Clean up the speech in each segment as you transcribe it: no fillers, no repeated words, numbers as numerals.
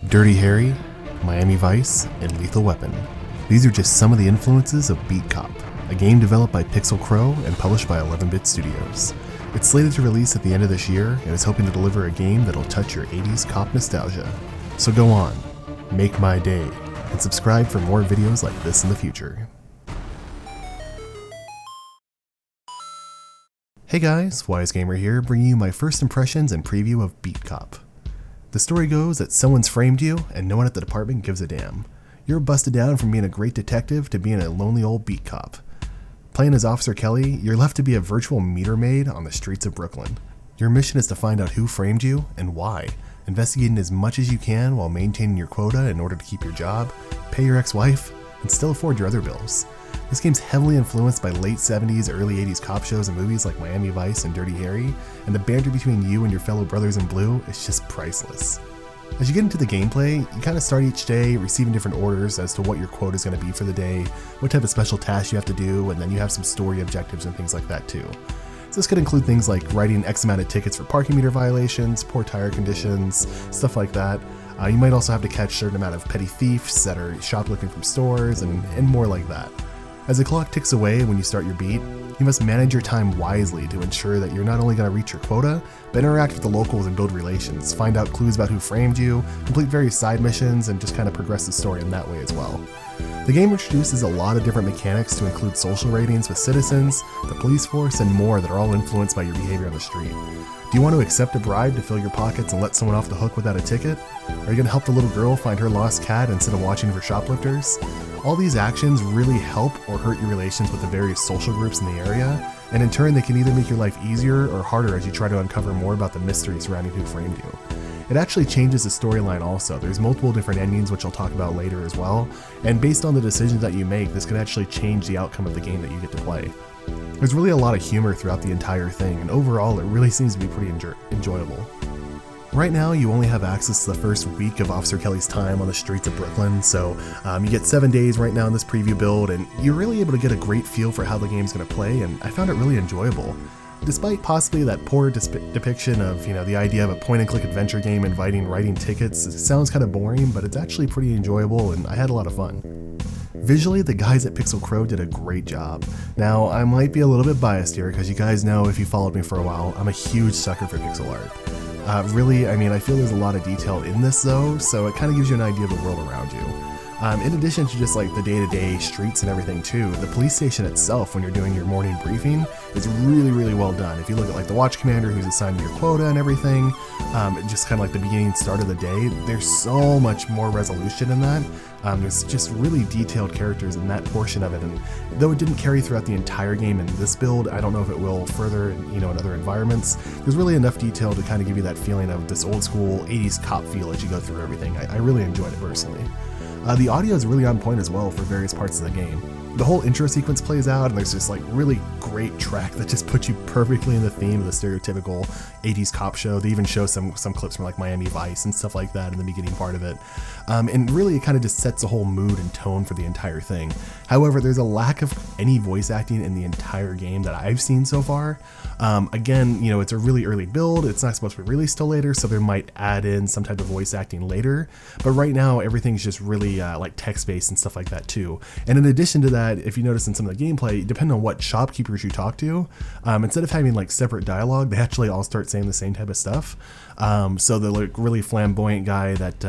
Dirty Harry, Miami Vice, and Lethal Weapon. These are just some of the influences of Beat Cop, a game developed by Pixel Crow and published by 11-Bit Studios. It's slated to release at the end of this year and is hoping to deliver a game that'll touch your 80s cop nostalgia. So go on, make my day, and subscribe for more videos like this in the future. Hey guys, Wise Gamer here, bringing you my first impressions and preview of Beat Cop. The story goes that someone's framed you and no one at the department gives a damn. You're busted down from being a great detective to being a lonely old beat cop. Playing as Officer Kelly, you're left to be a virtual meter maid on the streets of Brooklyn. Your mission is to find out who framed you and why, investigating as much as you can while maintaining your quota in order to keep your job, pay your ex-wife, and still afford your other bills. This game's heavily influenced by late 70s, early 80s cop shows and movies like Miami Vice and Dirty Harry, and the banter between you and your fellow brothers in blue is just priceless. As you get into the gameplay, you kind of start each day receiving different orders as to what your quota is going to be for the day, what type of special tasks you have to do, and then you have some story objectives and things like that too. So this could include things like writing X amount of tickets for parking meter violations, poor tire conditions, stuff like that. You might also have to catch a certain amount of petty thieves that are shoplifting from stores and more like that. As the clock ticks away when you start your beat, you must manage your time wisely to ensure that you're not only going to reach your quota, but interact with the locals and build relations, find out clues about who framed you, complete various side missions, and just kind of progress the story in that way as well. The game introduces a lot of different mechanics to include social ratings with citizens, the police force, and more that are all influenced by your behavior on the street. Do you want to accept a bribe to fill your pockets and let someone off the hook without a ticket? Are you going to help the little girl find her lost cat instead of watching for shoplifters? All these actions really help or hurt your relations with the various social groups in the area, and in turn they can either make your life easier or harder as you try to uncover more about the mystery surrounding who framed you. It actually changes the storyline also. There's multiple different endings which I'll talk about later as well, and based on the decisions that you make, this can actually change the outcome of the game that you get to play. There's really a lot of humor throughout the entire thing, and overall it really seems to be pretty enjoyable. Right now, you only have access to the first week of Officer Kelly's time on the streets of Brooklyn, so you get 7 days right now in this preview build, and you're really able to get a great feel for how the game's going to play, and I found it really enjoyable. Despite possibly that poor depiction of, the idea of a point-and-click adventure game inviting writing tickets, it sounds kind of boring, but it's actually pretty enjoyable, and I had a lot of fun. Visually, the guys at Pixel Crow did a great job. Now, I might be a little bit biased here, because you guys know, if you followed me for a while, I'm a huge sucker for pixel art. Really, I feel there's a lot of detail in this though, so it kind of gives you an idea of the world around you. In addition to just like the day-to-day streets and everything too, the police station itself when you're doing your morning briefing is really well done. If you look at like the watch commander who's assigned to your quota and everything, just kind of like the beginning start of the day, there's so much more resolution in that. There's just really detailed characters in that portion of it, and though it didn't carry throughout the entire game in this build, I don't know if it will further in other environments. There's really enough detail to kind of give you that feeling of this old school 80s cop feel as you go through everything. I really enjoyed it personally. The audio is really on point as well for various parts of the game. The whole intro sequence plays out, and there's this like really great track that just puts you perfectly in the theme of the stereotypical 80s cop show. They even show some clips from like Miami Vice and stuff like that in the beginning part of it. And really it kind of just sets the whole mood and tone for the entire thing. However, there's a lack of any voice acting in the entire game that I've seen so far. Again, it's a really early build. It's not supposed to be released till later, so they might add in some type of voice acting later. But right now, everything's just really like text-based and stuff like that too. And in addition to that, if you notice in some of the gameplay, depending on what shopkeepers you talk to, instead of having like separate dialogue, they actually all start saying the same type of stuff. So the like really flamboyant guy that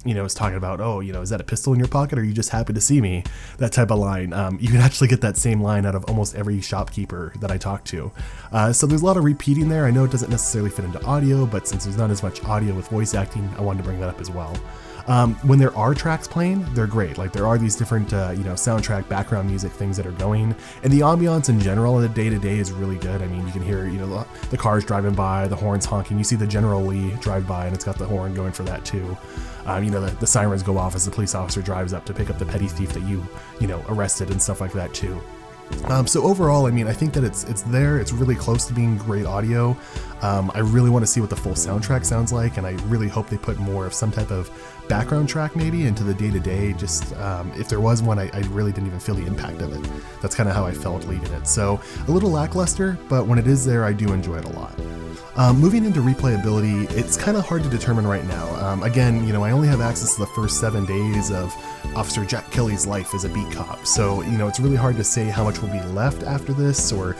is talking about, is that a pistol in your pocket or are you just happy to see me? That type of line. You can actually get that same line out of almost every shopkeeper that I talk to. So there's a lot of repeating there. I know it doesn't necessarily fit into audio, but since there's not as much audio with voice acting, I wanted to bring that up as well. When there are tracks playing, they're great. Like there are these different, soundtrack, background music things that are going, and the ambiance in general in the day-to-day is really good. You can hear, the cars driving by, the horns honking. You see the General Lee drive by, and it's got the horn going for that too. The sirens go off as the police officer drives up to pick up the petty thief that you arrested and stuff like that too. So overall, I think that it's there. It's really close to being great audio. I really want to see what the full soundtrack sounds like, and I really hope they put more of some type of background track maybe into the day-to-day. Just if there was one, I really didn't even feel the impact of it. That's kind of how I felt leaving it. So a little lackluster, but when it is there, I do enjoy it a lot. Moving into replayability, it's kind of hard to determine right now. Again, I only have access to the first 7 days of Officer Jack Kelly's life as a beat cop, so it's really hard to say how much will be left after this, or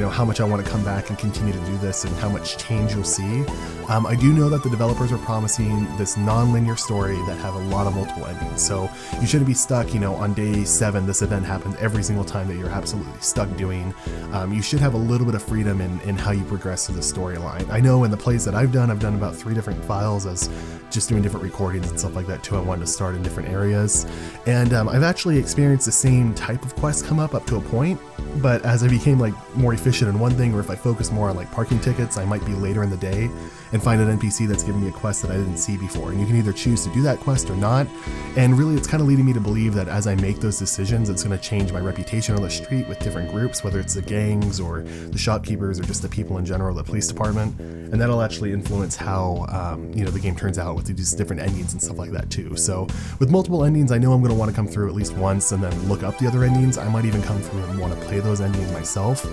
how much I want to come back and continue to do this, and how much change you'll see. I do know that the developers are promising this non-linear story that have a lot of multiple endings, so you shouldn't be stuck, on day 7 this event happens every single time that you're absolutely stuck doing. You should have a little bit of freedom in how you progress through the storyline. I know in the plays that I've done about 3 different files as just doing different recordings and stuff like that too. I wanted to start in different areas, and I've actually experienced the same type of quest come up to a point, but as I became more efficient in one thing, or if I focus more on parking tickets, I might be later in the day and find an NPC that's giving me a quest that I didn't see before, and you can either choose to do that quest or not. And really, it's kind of leading me to believe that as I make those decisions, it's going to change my reputation on the street with different groups, whether it's the gangs or the shopkeepers or just the people in general, the police department, and that'll actually influence how the game turns out with these different endings and stuff like that too. So with multiple endings, I know I'm going to want to come through at least once and then look up the other endings. I might even come through and want to play those endings myself.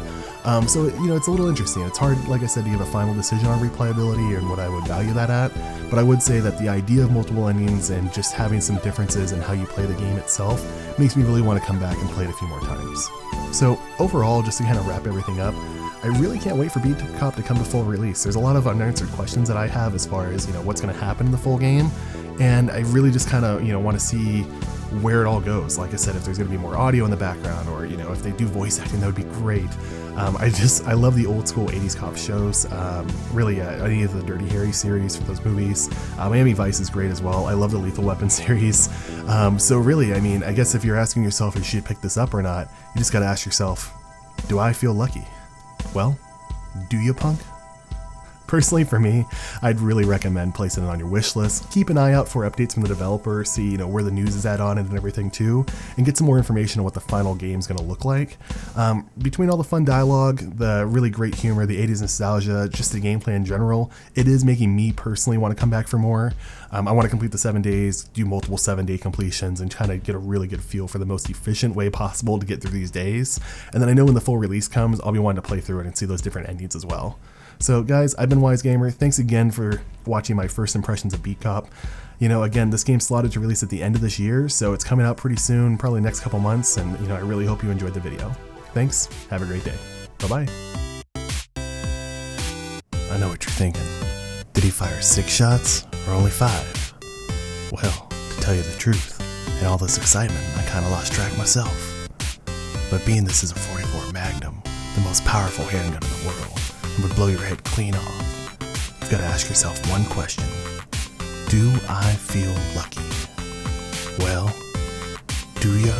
So it's a little interesting. It's hard, like I said, to give a final decision on replayability and what I would value that at, but I would say that the idea of multiple endings and just having some differences in how you play the game itself makes me really want to come back and play it a few more times. So overall, just to kind of wrap everything up, I really can't wait for Beat Cop to come to full release. There's a lot of unanswered questions that I have as far as what's going to happen in the full game, and I really just kind of want to see where it all goes. Like I said, if there's going to be more audio in the background, or if they do voice acting, that would be great. I love the old school 80s cop shows. Really, any of the Dirty Harry series for those movies. Miami Vice is great as well. I love the Lethal Weapon series. So really, I guess if you're asking yourself if you should pick this up or not, you just got to ask yourself, do I feel lucky? Well, do you, punk? Personally, for me, I'd really recommend placing it on your wish list. Keep an eye out for updates from the developer, see where the news is at on it and everything too, and get some more information on what the final game's going to look like. Between all the fun dialogue, the really great humor, the 80s nostalgia, just the gameplay in general, it is making me personally want to come back for more. I want to complete the 7 days, do multiple 7-day completions, and kind of get a really good feel for the most efficient way possible to get through these days. And then I know when the full release comes, I'll be wanting to play through it and see those different endings as well. So guys, I've been Wise Gamer. Thanks again for watching my first impressions of Beat Cop. Again, this game's slotted to release at the end of this year, so it's coming out pretty soon, probably next couple months, and I really hope you enjoyed the video. Thanks, have a great day. Bye-bye. I know what you're thinking. Did he fire 6 shots or only 5? Well, to tell you the truth, in all this excitement, I kinda lost track myself. But being this is a .44 Magnum, the most powerful handgun in the world, would blow your head clean off, you've got to ask yourself one question. Do I feel lucky? Well, do ya?